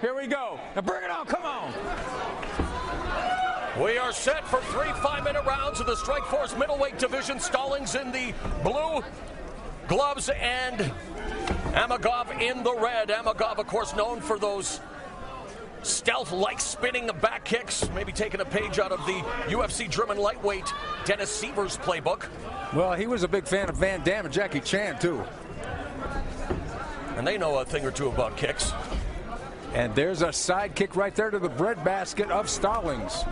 Here we go. Now bring it on. Come on. We are set for 3 5-minute rounds of the Strikeforce middleweight division. Stallings in the blue gloves and Amagov in the red. Amagov, of course, known for those stealth-like spinning back kicks, maybe taking a page out of the UFC German lightweight Dennis Sievers playbook. Well, he was a big fan of Van Damme and Jackie Chan, too. And they know a thing or two about kicks. And there's a side kick right there to the breadbasket of Stallings.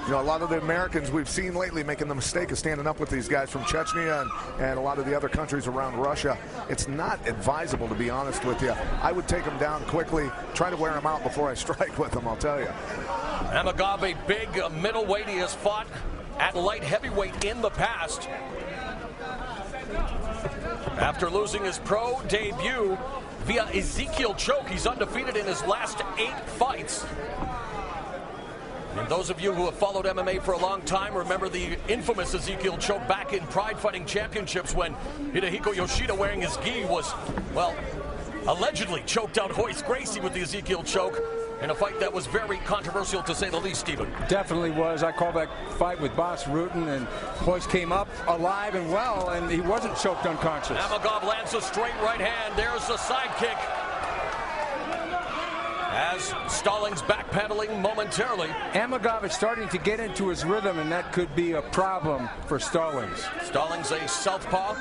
You know, a lot of the Americans we've seen lately making the mistake of standing up with these guys from Chechnya and a lot of the other countries around Russia. It's not advisable, to be honest with you. I would take them down quickly, try to wear them out before I strike with them, I'll tell you. Amagov, a big middleweight. He has fought at light heavyweight in the past. After losing his pro debut via Ezekiel choke, he's undefeated in his last 8 fights. And those of you who have followed MMA for a long time remember the infamous Ezekiel choke back in Pride Fighting Championships when Hidehiko Yoshida, wearing his gi, was, well, allegedly choked out Royce Gracie with the Ezekiel choke in a fight that was very controversial, to say the least, Stephen. Definitely was. I call that fight with Bas Rutten, and Royce came up alive and well, and he wasn't choked unconscious. Amagov lands a straight right hand. There's the side kick. As Stallings backpedaling momentarily. Amagov is starting to get into his rhythm, and that could be a problem for Stallings. Stallings a southpaw.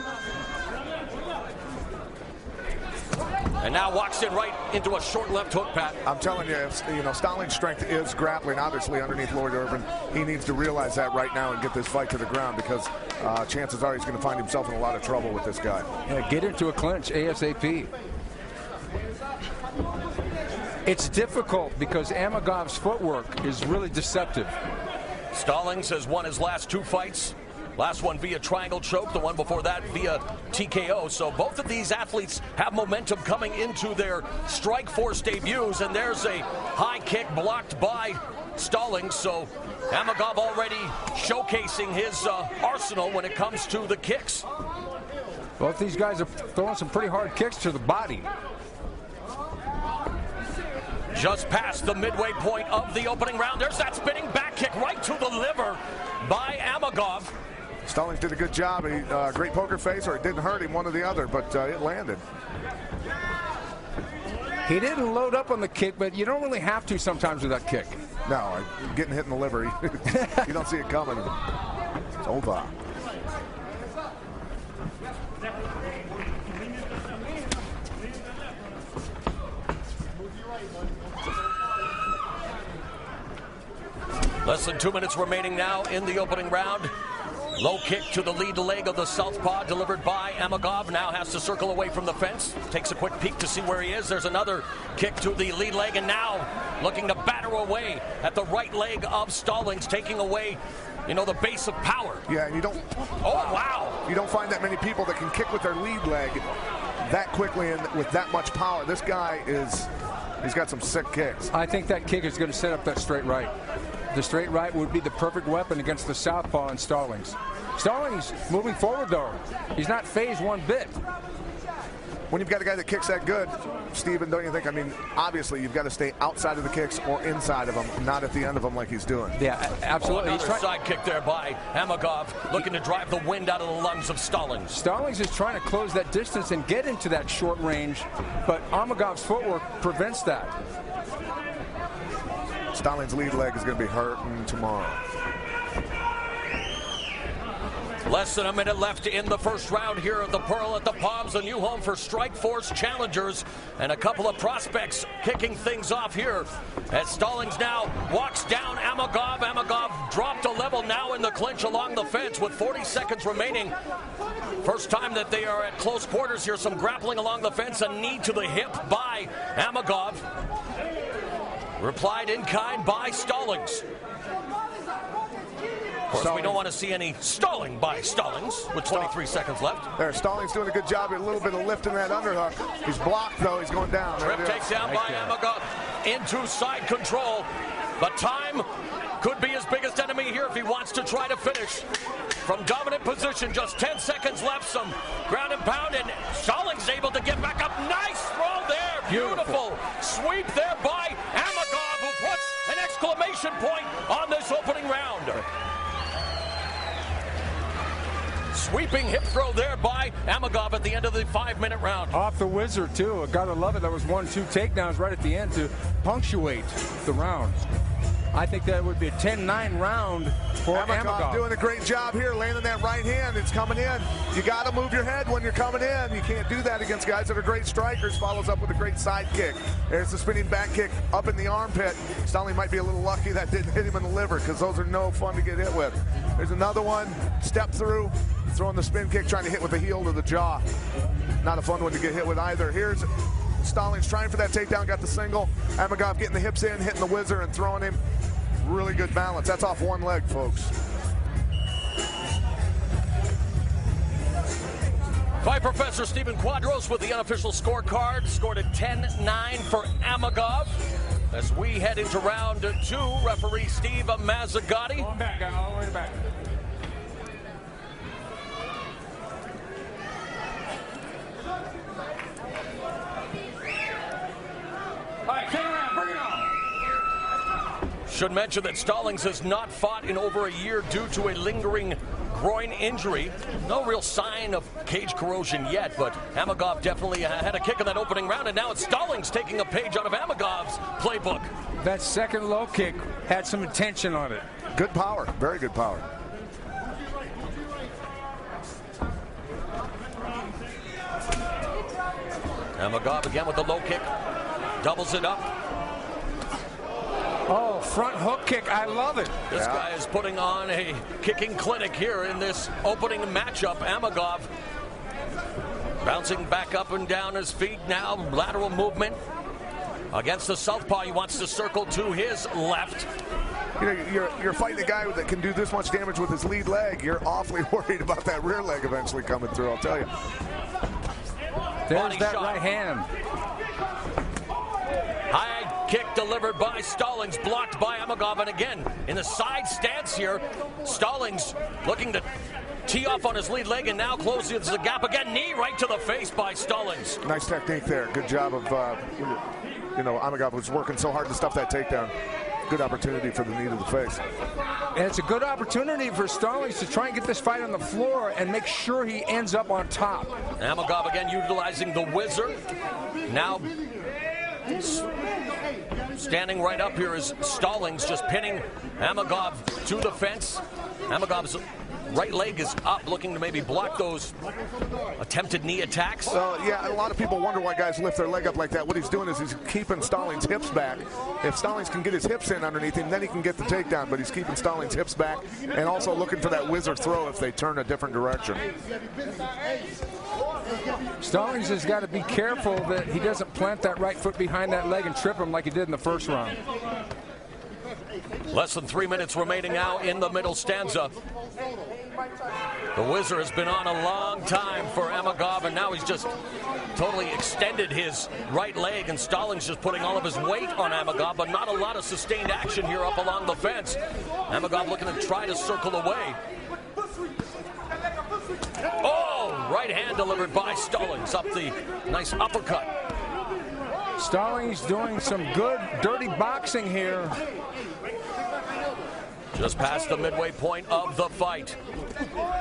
And now walks in right into a short left hook, Pat. I'm telling you, you know, Stallings' strength is grappling, obviously, underneath Lloyd Irvin. He needs to realize that right now and get this fight to the ground, because chances are he's going to find himself in a lot of trouble with this guy. Yeah, get into a clinch ASAP. It's difficult because Amagov's footwork is really deceptive. Stallings has won his last 2 fights. Last one via triangle choke, the one before that via TKO. So both of these athletes have momentum coming into their Strikeforce debuts. And there's a high kick blocked by Stallings. So Amagov already showcasing his arsenal when it comes to the kicks. Both these guys are throwing some pretty hard kicks to the body. Just past the midway point of the opening round. There's that spinning back kick right to the liver by Amagov. Stallings did a good job. Great poker face, or it didn't hurt him, one or the other, but it landed. He didn't load up on the kick, but you don't really have to sometimes with that kick. No, getting hit in the liver, you don't see it coming. It's over. Less than 2 minutes remaining now in the opening round. Low kick to the lead leg of the southpaw delivered by Amagov. Now has to circle away from the fence. Takes a quick peek to see where he is. There's another kick to the lead leg, and now looking to batter away at the right leg of Stallings, taking away, you know, the base of power. Yeah, and you don't... Oh, wow. You don't find that many people that can kick with their lead leg that quickly and with that much power. This guy he's got some sick kicks. I think that kick is going to set up that straight right. The straight right would be the perfect weapon against the southpaw and Stallings. Stallings moving forward, though. He's not phased one bit. When you've got a guy that kicks that good, Steven, don't you think? I mean, obviously, you've got to stay outside of the kicks or inside of them, not at the end of them like he's doing. Yeah, absolutely. Another side kick there by Amagov, looking to drive the wind out of the lungs of Stallings. Stallings is trying to close that distance and get into that short range, but Amagov's footwork prevents that. Stallings' lead leg is going to be hurting tomorrow. Less than a minute left in the first round here at the Pearl at the Palms, a new home for Strikeforce challengers, and a couple of prospects kicking things off here as Stallings now walks down Amagov. Amagov dropped a level now in the clinch along the fence with 40 seconds remaining. First time that they are at close quarters here. Some grappling along the fence, a knee to the hip by Amagov. Replied in kind by Stallings. Of course, we don't want to see any stalling by Stallings with 23 seconds left. There, Stallings doing a good job, a little bit of lifting that underhook. He's blocked, though. He's going down. Trip takes down by Amagov into side control. But time could be his biggest enemy here if he wants to try to finish. From dominant position, just 10 seconds left. Some ground and pound, and Stallings able to get back up. Nice throw there Beautiful sweep there by Amagov, who puts an exclamation point on this opening round. Sweeping hip throw there by Amagov at the end of the 5-minute round. Off the Whizzer, too. Gotta love it. That was 1-2 takedowns right at the end to punctuate the round. I think that would be a 10-9 round for Amagov. Doing a great job here, landing that right hand. It's coming in. You got to move your head when you're coming in. You can't do that against guys that are great strikers. Follows up with a great side kick. There's the spinning back kick up in the armpit. Stallings might be a little lucky that didn't hit him in the liver, because those are no fun to get hit with. There's another one. Step through, throwing the spin kick, trying to hit with the heel to the jaw. Not a fun one to get hit with either. Here's Stallings trying for that takedown, got the single. Amagov getting the hips in, hitting the Whizzer and throwing him. Really good balance. That's off one leg, folks. Fight Professor Stephen Quadros with the unofficial scorecard. Scored a 10-9 for Amagov. As we head into round 2, referee Steve Mazzagatti. Going back, all the way back. All right, turn around, bring it on. Should mention that Stallings has not fought in over a year due to a lingering groin injury. No real sign of cage corrosion yet, but Amagov definitely had a kick in that opening round, and now it's Stallings taking a page out of Amagov's playbook. That second low kick had some intention on it. Good power, very good power. Amagov again with the low kick, doubles it up. Oh, front hook kick. I love it. This guy is putting on a kicking clinic here in this opening matchup. Amagov bouncing back up and down his feet now. Lateral movement against the southpaw. He wants to circle to his left. You know, you're fighting a guy that can do this much damage with his lead leg. You're awfully worried about that rear leg eventually coming through, I'll tell you. There's Body that shot. right hand. High kick delivered by Stallings, blocked by Amagov, and again in the side stance here. Stallings looking to tee off on his lead leg, and now closes the gap again. Knee right to the face by Stallings. Nice technique there. Good job of, you know, Amagov was working so hard to stuff that takedown. Good opportunity for the knee to the face. And it's a good opportunity for Stallings to try and get this fight on the floor and make sure he ends up on top. Amagov again utilizing the Whizzer. Now standing right up here is Stallings, just pinning Amagov to the fence. Amagov's right leg is up, looking to maybe block those attempted knee attacks. Yeah, a lot of people wonder why guys lift their leg up like that. What he's doing is he's keeping Stallings' hips back. If Stallings can get his hips in underneath him, then he can get the takedown, but he's keeping Stallings' hips back and also looking for that Whizzer throw if they turn a different direction. Stallings has got to be careful that he doesn't plant that right foot behind that leg and trip him like he did in the first round. Less than 3 minutes remaining now in the middle stanza. The Whizzer has been on a long time for Amagov, and now he's just totally extended his right leg, and Stallings just putting all of his weight on Amagov, but not a lot of sustained action here up along the fence. Amagov looking to try to circle away. Oh, right hand delivered by Stallings up the nice uppercut. Stallings doing some good, dirty boxing here. Just past the midway point of the fight.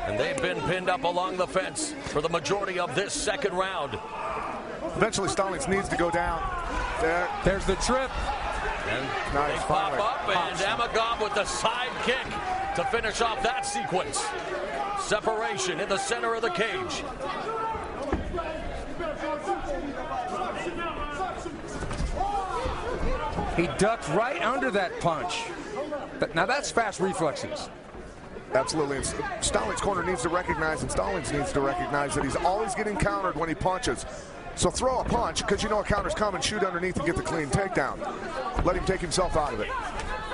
And they've been pinned up along the fence for the majority of this second round. Eventually, Stallings needs to go down. There's the trip. And nice, they pop up, and Amagov with the side kick to finish off that sequence. Separation in the center of the cage. He ducked right under that punch. Now that's fast reflexes. Absolutely. Stallings' corner needs to recognize, and Stallings needs to recognize that he's always getting countered when he punches. So throw a punch, because you know a counter's coming, shoot underneath and get the clean takedown. Let him take himself out of it.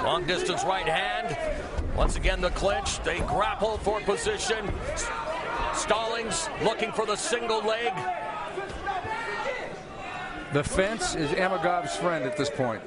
Long distance right hand. Once again, the clinch. They grapple for position. Stallings looking for the single leg. The fence is Amagov's friend at this point.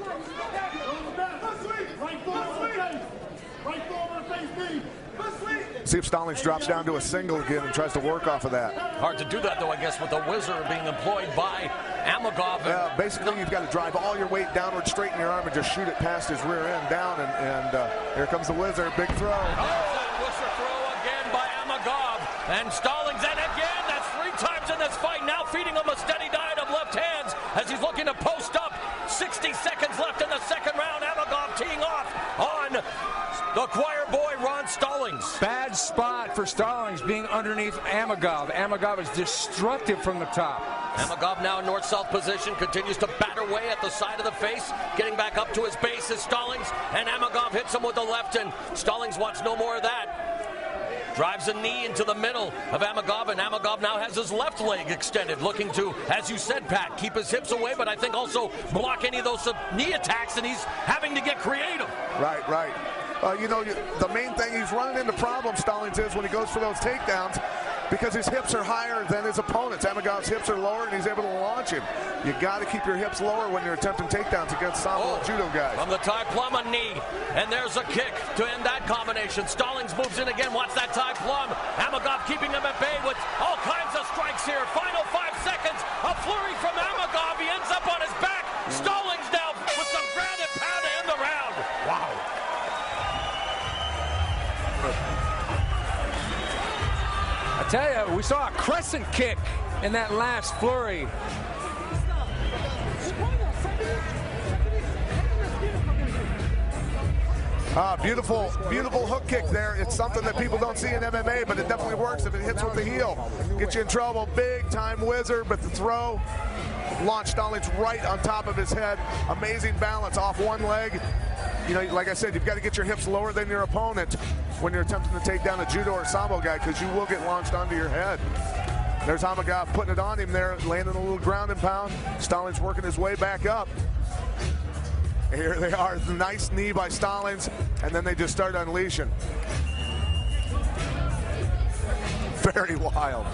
See if Stallings drops down to a single again and tries to work off of that. Hard to do that, though, I guess, with the Whizzer being employed by Amagov. Basically, you've got to drive all your weight downward, straighten your arm, and just shoot it past his rear end down. And here comes the Whizzer, big throw. Whizzer throw again by Amagov. And Stallings, and again, that's 3 times in this fight. Now feeding him a steady diet of left hands as he's looking to post up. 60 seconds left in the second round. Amagov teeing off on the choir boy, Ron Stallings. Bad spot for Stallings being underneath Amagov. Amagov is destructive from the top. Amagov now in north-south position, continues to bat away at the side of the face, getting back up to his base is Stallings, and Amagov hits him with the left, and Stallings wants no more of that. Drives a knee into the middle of Amagov, and Amagov now has his left leg extended, looking to, as you said, Pat, keep his hips away, but I think also block any of those knee attacks, and he's having to get creative. Right, right. You know, the main thing he's running into problems, Stallings, is when he goes for those takedowns, because his hips are higher than his opponent's. Amagov's hips are lower, and he's able to launch him. You got to keep your hips lower when you're attempting takedowns against Sambo judo guys. From the Thai plum, a knee, and there's a kick to end that combination. Stallings moves in again. Watch that Thai plum. Amagov keeping him at bay with all kinds of strikes here. Final 5 seconds. A flurry from Amagov. He ends up on his back. Stallings now with some ground and pound to end the round. Wow. I tell you, we saw a crescent kick in that last flurry. Beautiful, beautiful hook kick there. It's something that people don't see in MMA, but it definitely works if it hits with the heel. Get you in trouble. Big time Whizzer, but the throw launched Stallings right on top of his head. Amazing balance off one leg. You know, like I said, you've got to get your hips lower than your opponent when you're attempting to take down a judo or sambo guy, because you will get launched onto your head. There's Amagov putting it on him there, landing a little ground and pound. Stallings working his way back up. Here they are, nice knee by Stallings, and then they just start unleashing. Very wild.